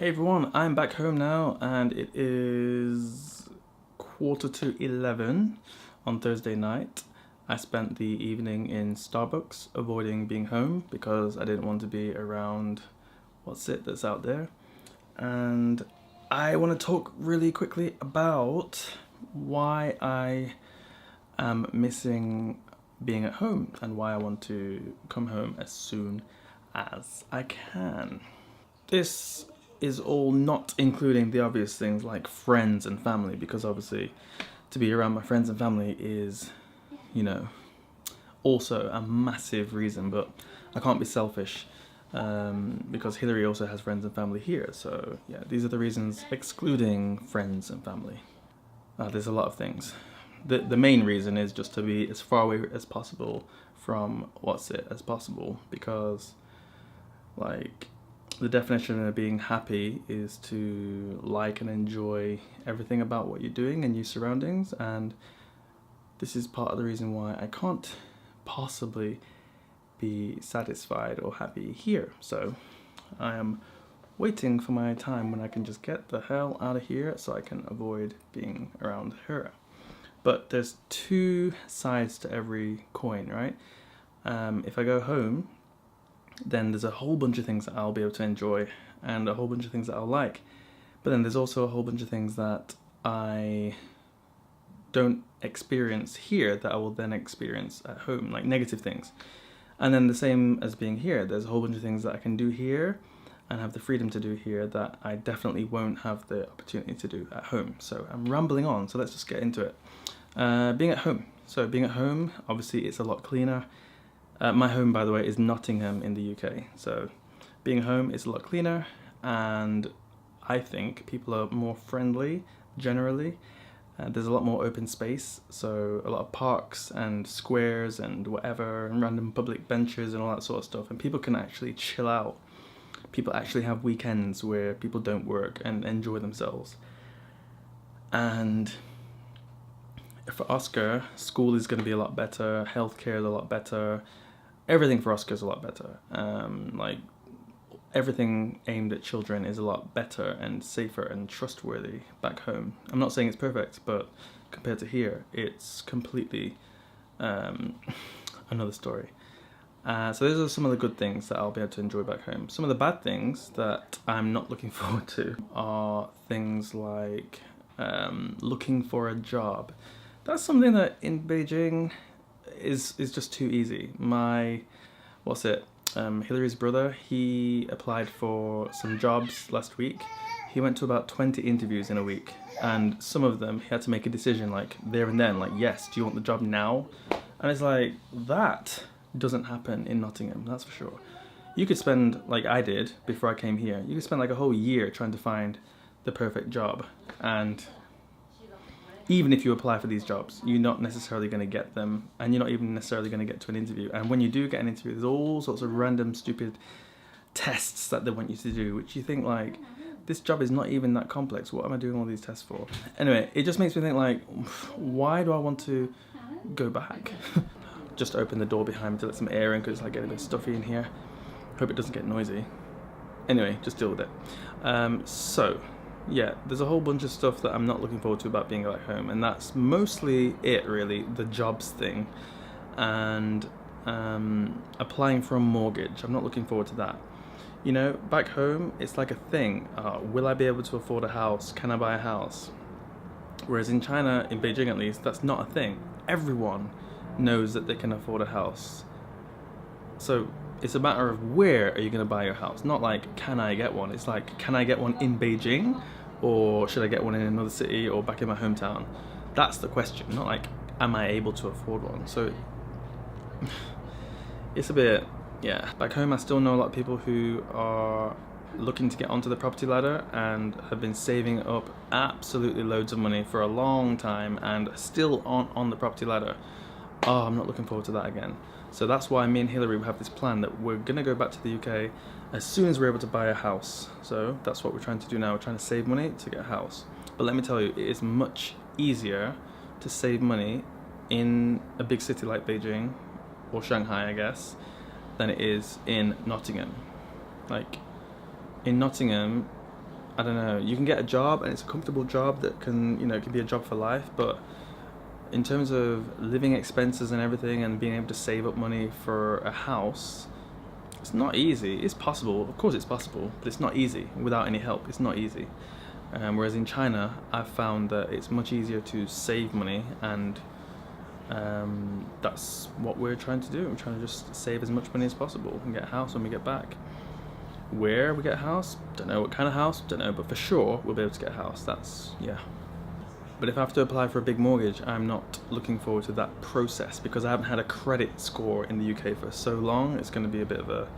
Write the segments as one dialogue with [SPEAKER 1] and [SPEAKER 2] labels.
[SPEAKER 1] Hey everyone, I'm back home now and it is 11:15 on Thursday night. I spent the evening in Starbucks avoiding being home because I didn't want to be around that's out there. And I want to talk really quickly about why I am missing being at home and why I want to come home as soon as I can. This is all not including the obvious things like friends and family, because obviously to be around my friends and family is, you know, also a massive reason, but I can't be selfish because Hillary also has friends and family here. So yeah, these are the reasons excluding friends and family. There's a lot of things. The main reason is just to be as far away as possible from as possible, because like the definition of being happy is to like and enjoy everything about what you're doing and your surroundings, and this is part of the reason why I can't possibly be satisfied or happy here. So I am waiting for my time when I can just get the hell out of here so I can avoid being around her. But there's two sides to every coin, right? If I go home, then there's a whole bunch of things that I'll be able to enjoy and a whole bunch of things that I'll like. But then there's also a whole bunch of things that I don't experience here that I will then experience at home, like negative things. And then the same as being here, there's a whole bunch of things that I can do here and have the freedom to do here that I definitely won't have the opportunity to do at home. So I'm rambling on, so let's just get into it. Being at home. So being at home, obviously it's a lot cleaner. My home, by the way, is Nottingham in the UK. So being home is a lot cleaner, and I think people are more friendly generally. There's a lot more open space, so a lot of parks and squares and whatever, and random public benches and all that sort of stuff, and people can actually chill out. People actually have weekends where people don't work and enjoy themselves. And for Oscar, school is going to be a lot better, healthcare is a lot better, everything for Oscar is a lot better. Like everything aimed at children is a lot better and safer and trustworthy back home. I'm not saying it's perfect, but compared to here, it's completely another story. So those are some of the good things that I'll be able to enjoy back home. Some of the bad things that I'm not looking forward to are things like looking for a job. That's something that in Beijing is just too easy. Hillary's brother, he applied for some jobs last week. He went to about 20 interviews in a week, and some of them he had to make a decision like there and then, like, yes, do you want the job now? And it's like, that doesn't happen in Nottingham, that's for sure. You could spend, like I did before I came here, you could spend like a whole year trying to find the perfect job, and even if you apply for these jobs, you're not necessarily going to get them, and you're not even necessarily going to get to an interview. And when you do get an interview, there's all sorts of random stupid tests that they want you to do, which you think like, this job is not even that complex, what am I doing all these tests for? Anyway, it just makes me think like, why do I want to go back? Just open the door behind me to let some air in because it's like getting a bit stuffy in here. Hope it doesn't get noisy. Anyway, just deal with it. So yeah, there's a whole bunch of stuff that I'm not looking forward to about being back home, and that's mostly it really, the jobs thing, and applying for a mortgage. I'm not looking forward to that. You know, back home, it's like a thing. Will I be able to afford a house? Can I buy a house? Whereas in China, in Beijing at least, that's not a thing. Everyone knows that they can afford a house. So it's a matter of where are you going to buy your house, not like can I get one. It's like, can I get one in Beijing, or should I get one in another city or back in my hometown? That's the question, not like am I able to afford one. So it's a bit, yeah. Back home I still know a lot of people who are looking to get onto the property ladder and have been saving up absolutely loads of money for a long time and still aren't on the property ladder. Oh, I'm not looking forward to that again. So that's why me and Hillary have this plan that we're gonna go back to the UK as soon as we're able to buy a house. So that's what we're trying to do now. We're trying to save money to get a house. But let me tell you, it is much easier to save money in a big city like Beijing, or Shanghai, I guess, than it is in Nottingham. Like, in Nottingham, I don't know, you can get a job and it's a comfortable job that can, it can be a job for life, but in terms of living expenses and everything and being able to save up money for a house, it's not easy. It's possible, of course it's possible, but it's not easy. Without any help, it's not easy. Whereas in China, I've found that it's much easier to save money, and that's what we're trying to do. We're trying to just save as much money as possible and get a house when we get back. Where we get a house, don't know. What kind of house, don't know, but for sure we'll be able to get a house. That's, yeah. But if I have to apply for a big mortgage, I'm not looking forward to that process, because I haven't had a credit score in the UK for so long. It's going to be a bit of a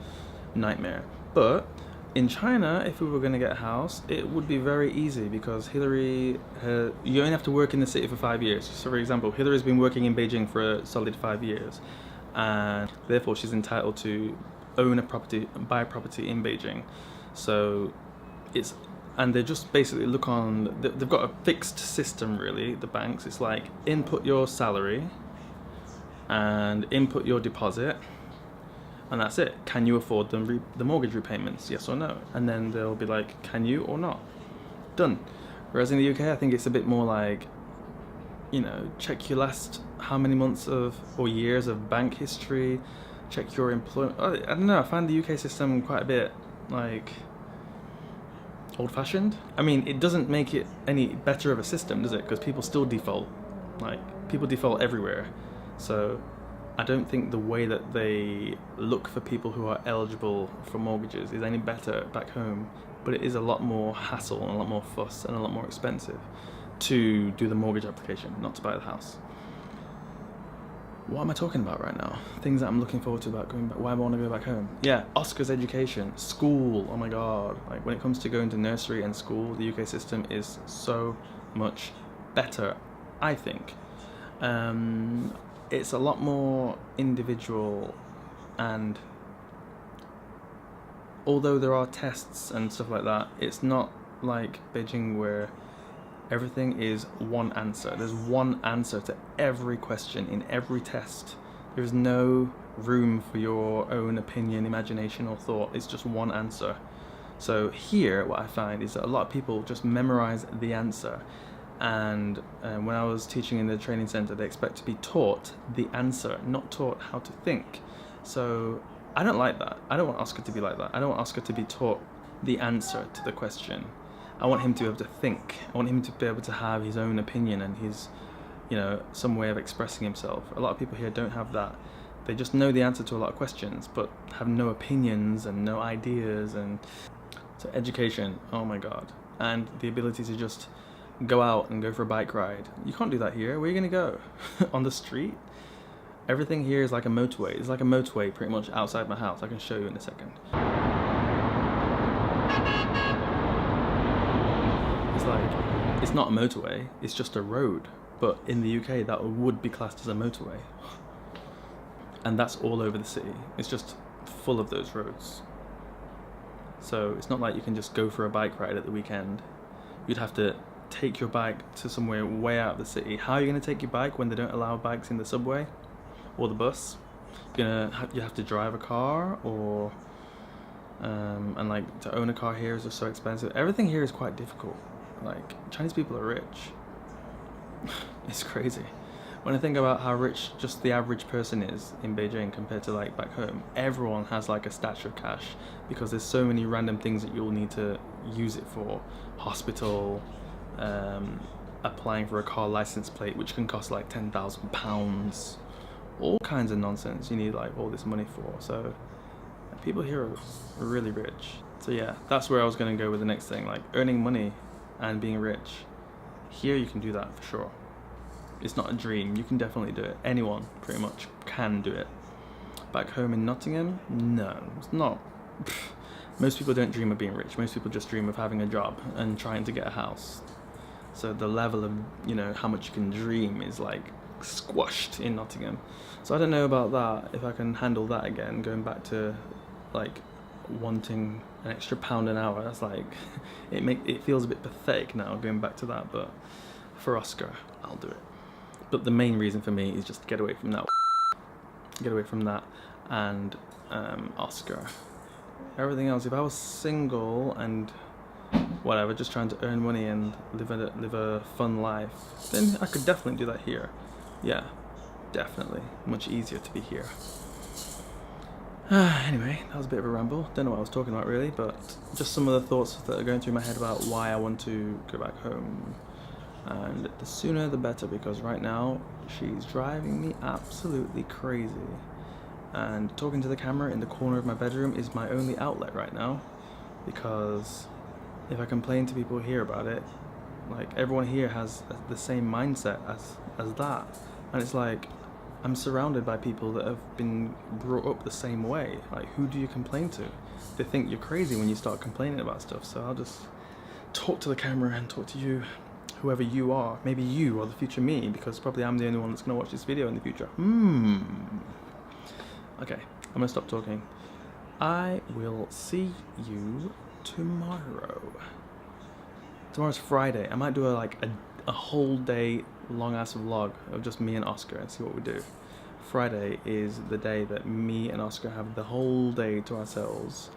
[SPEAKER 1] nightmare. But in China, if we were going to get a house, it would be very easy, because Hillary, you only have to work in the city for 5 years. So for example, Hillary's been working in Beijing for a solid 5 years, and therefore she's entitled to own a property, buy a property in Beijing. So it's, and they just basically look on, they've got a fixed system really, the banks. It's like input your salary and input your deposit, and that's it. Can you afford the mortgage repayments, yes or no? And then they'll be like, can you or not? Done. Whereas in the UK, I think it's a bit more like, check your last how many months of or years of bank history, check your employment. I don't know, I find the UK system quite a bit like old-fashioned. I mean, it doesn't make it any better of a system, does it? Because people still default. Like, people default everywhere. So I don't think the way that they look for people who are eligible for mortgages is any better back home, but it is a lot more hassle and a lot more fuss and a lot more expensive to do the mortgage application, not to buy the house. What am I talking about right now? Things that I'm looking forward to about going back, why I want to go back home. Yeah, Oscar's education, school, oh my god. Like, when it comes to going to nursery and school, the UK system is so much better, I think. It's a lot more individual, and although there are tests and stuff like that, it's not like Beijing where everything is one answer. There's one answer to every question in every test. There's no room for your own opinion, imagination, or thought. It's just one answer. So here, what I find is that a lot of people just memorize the answer. And when I was teaching in the training center, they expect to be taught the answer, not taught how to think. So I don't like that. I don't want Oscar to be like that. I don't want Oscar to be taught the answer to the question. I want him to be able to think. I want him to be able to have his own opinion and his, some way of expressing himself. A lot of people here don't have that. They just know the answer to a lot of questions, but have no opinions and no ideas. And so education, oh my god. And the ability to just go out and go for a bike ride. You can't do that here. Where are you going to go? On the street? Everything here is like a motorway. It's like a motorway pretty much outside my house. I can show you in a second. It's like, it's not a motorway, it's just a road. But in the UK, that would be classed as a motorway. And that's all over the city. It's just full of those roads. So it's not like you can just go for a bike ride at the weekend. You'd have to take your bike to somewhere way out of the city. How are you going to take your bike when they don't allow bikes in the subway or the bus? You have to drive a car, or and like to own a car here is just so expensive. Everything here is quite difficult. Like, Chinese people are rich. It's crazy. When I think about how rich just the average person is in Beijing compared to like back home, everyone has like a stash of cash, because there's so many random things that you'll need to use it for. Hospital, applying for a car license plate, which can cost like £10,000. All kinds of nonsense you need like all this money for. So people here are really rich. So yeah, that's where I was going to go with the next thing, like earning money and being rich. Here you can do that for sure. It's not a dream, you can definitely do it. Anyone pretty much can do it. Back home in Nottingham, no, it's not. Most people don't dream of being rich. Most people just dream of having a job and trying to get a house. So the level of, how much you can dream is like squashed in Nottingham. So I don't know about that, if I can handle that again, going back to like wanting an extra £1 an hour. That's like, it feels a bit pathetic now going back to that, but for Oscar, I'll do it. But the main reason for me is just to get away from that. Get away from that and Oscar. Everything else, if I was single and whatever, just trying to earn money and live a fun life, then I could definitely do that here. Yeah, definitely. Much easier to be here. Anyway, that was a bit of a ramble. Don't know what I was talking about really, but just some of the thoughts that are going through my head about why I want to go back home. And the sooner the better, because right now she's driving me absolutely crazy. And talking to the camera in the corner of my bedroom is my only outlet right now, because if I complain to people here about it, like everyone here has the same mindset as that, and it's like I'm surrounded by people that have been brought up the same way. Like, who do you complain to? They think you're crazy when you start complaining about stuff. So I'll just talk to the camera and talk to you, whoever you are. Maybe you are the future me, because probably I'm the only one that's gonna watch this video in the future. Okay, I'm gonna stop talking. I will see you tomorrow. Tomorrow's Friday. I might do a whole day long ass vlog of just me and Oscar and see what we do. Friday is the day that me and Oscar have the whole day to ourselves,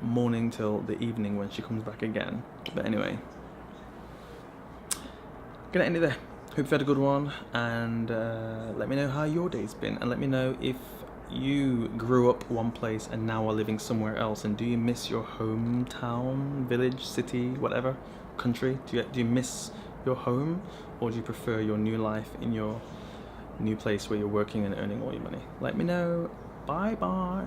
[SPEAKER 1] morning till the evening when she comes back again. But anyway, gonna end it there. Hope you've had a good one, and let me know how your day's been, and let me know if you grew up one place and now are living somewhere else, and do you miss your hometown, village, city, whatever, country? Do you miss your home, or do you prefer your new life in your new place where you're working and earning all your money? Let me know. Bye bye.